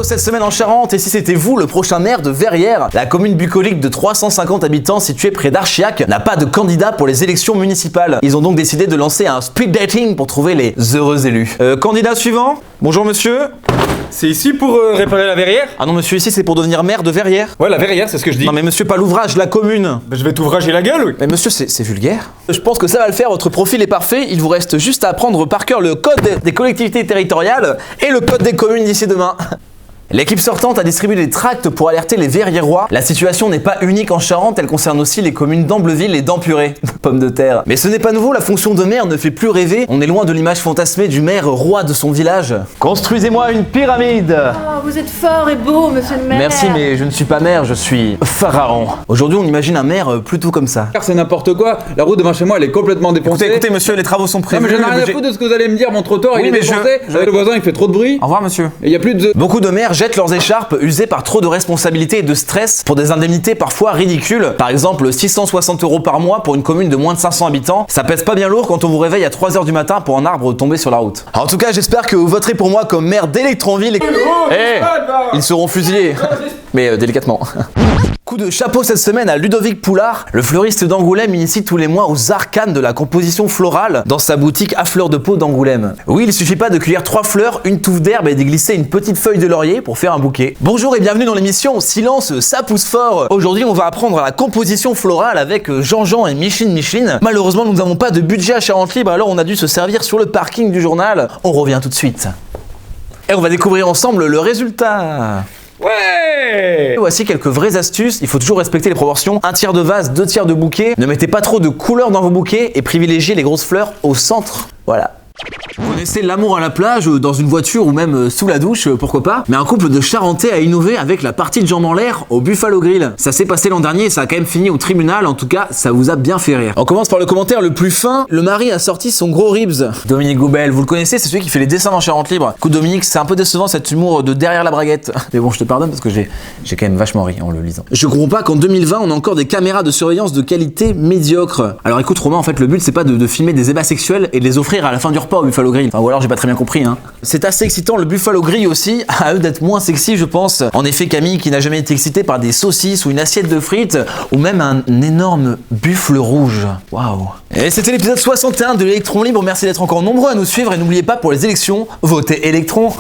chapeau cette semaine en Charente, et si c'était vous le prochain maire de Verrières, la commune bucolique de 350 habitants située près d'Archiac n'a pas de candidat pour les élections municipales. Ils ont donc décidé de lancer un speed dating pour trouver les heureux élus. Candidat suivant. Bonjour monsieur. C'est ici pour réparer la verrière? Ah non monsieur, ici c'est pour devenir maire de Verrières. Ouais, la verrière, c'est ce que je dis. Non mais monsieur, pas l'ouvrage, la commune. Bah, je vais t'ouvrager la gueule, oui. Mais monsieur, c'est vulgaire. Je pense que ça va le faire, votre profil est parfait. Il vous reste juste à apprendre par cœur le code des collectivités territoriales et le code des communes d'ici demain. L'équipe sortante a distribué des tracts pour alerter les Verriérois. La situation n'est pas unique en Charente, elle concerne aussi les communes d'Ambleville et d'Empuré. Pommes de terre. Mais ce n'est pas nouveau, la fonction de maire ne fait plus rêver. On est loin de l'image fantasmée du maire roi de son village. Construisez-moi une pyramide. Oh, vous êtes fort et beau, monsieur le maire. Merci, mais je ne suis pas maire, je suis pharaon. Aujourd'hui, on imagine un maire plutôt comme ça. C'est n'importe quoi. La route devant chez moi, elle est complètement défoncée. Écoutez, monsieur, les travaux sont Non, prévus. mais j'en ai rien à foutre de ce que vous allez me dire. Mon trottoir, Oui, il est mais défoncé. Le voisin, il fait trop de bruit. Au revoir, monsieur. Et il y a plus de... Beaucoup de maires jettent leurs écharpes usées par trop de responsabilités et de stress pour des indemnités parfois ridicules. Par exemple, 660 € par mois pour une commune de moins de 500 habitants. Ça pèse pas bien lourd quand on vous réveille à 3 h du matin pour un arbre tombé sur la route. En tout cas, j'espère que vous voterez pour moi comme maire d'Electronville. Ils seront fusillés. Mais délicatement. Coup de chapeau cette semaine à Ludovic Poulard. Le fleuriste d'Angoulême initie tous les mois aux arcanes de la composition florale dans sa boutique à fleurs de peau d'Angoulême. Oui, il suffit pas de cueillir 3 fleurs, une touffe d'herbe et d'y glisser une petite feuille de laurier pour faire un bouquet. Bonjour et bienvenue dans l'émission Silence, ça pousse fort. Aujourd'hui, on va apprendre la composition florale avec Jean-Jean et Micheline. Malheureusement, nous n'avons pas de budget à Charente Libre, alors on a dû se servir sur le parking du journal. On revient tout de suite. Et on va découvrir ensemble le résultat. Ouais. Voici quelques vraies astuces, il faut toujours respecter les proportions. 1/3 de vase, 2/3 de bouquet. Ne mettez pas trop de couleurs dans vos bouquets et privilégiez les grosses fleurs au centre. Voilà. Vous connaissez l'amour à la plage, dans une voiture ou même sous la douche, pourquoi pas. Mais un couple de Charentais a innové avec la partie de jambes en l'air au Buffalo Grill. Ça s'est passé l'an dernier et ça a quand même fini au tribunal, en tout cas ça vous a bien fait rire. On commence par le commentaire le plus fin. Le mari a sorti son gros ribs. Dominique Goubel, vous le connaissez, c'est celui qui fait les dessins dans Charente Libre. Coup Dominique, c'est un peu décevant cet humour de derrière la braguette. Mais bon, je te pardonne parce que j'ai quand même vachement ri en le lisant. Je comprends pas qu'en 2020 on a encore des caméras de surveillance de qualité médiocre. Alors écoute Romain, en fait le but c'est pas de filmer des ébats sexuels et de les offrir à la fin du repas au Buffalo Grill. Enfin, ou alors j'ai pas très bien compris hein. C'est assez excitant le Buffalo Grill aussi, à eux d'être moins sexy je pense. En effet Camille qui n'a jamais été excitée par des saucisses ou une assiette de frites ou même un énorme buffle rouge. Waouh. Et c'était l'épisode 61 de l'Électron Libre, merci d'être encore nombreux à nous suivre et n'oubliez pas pour les élections, votez Électron.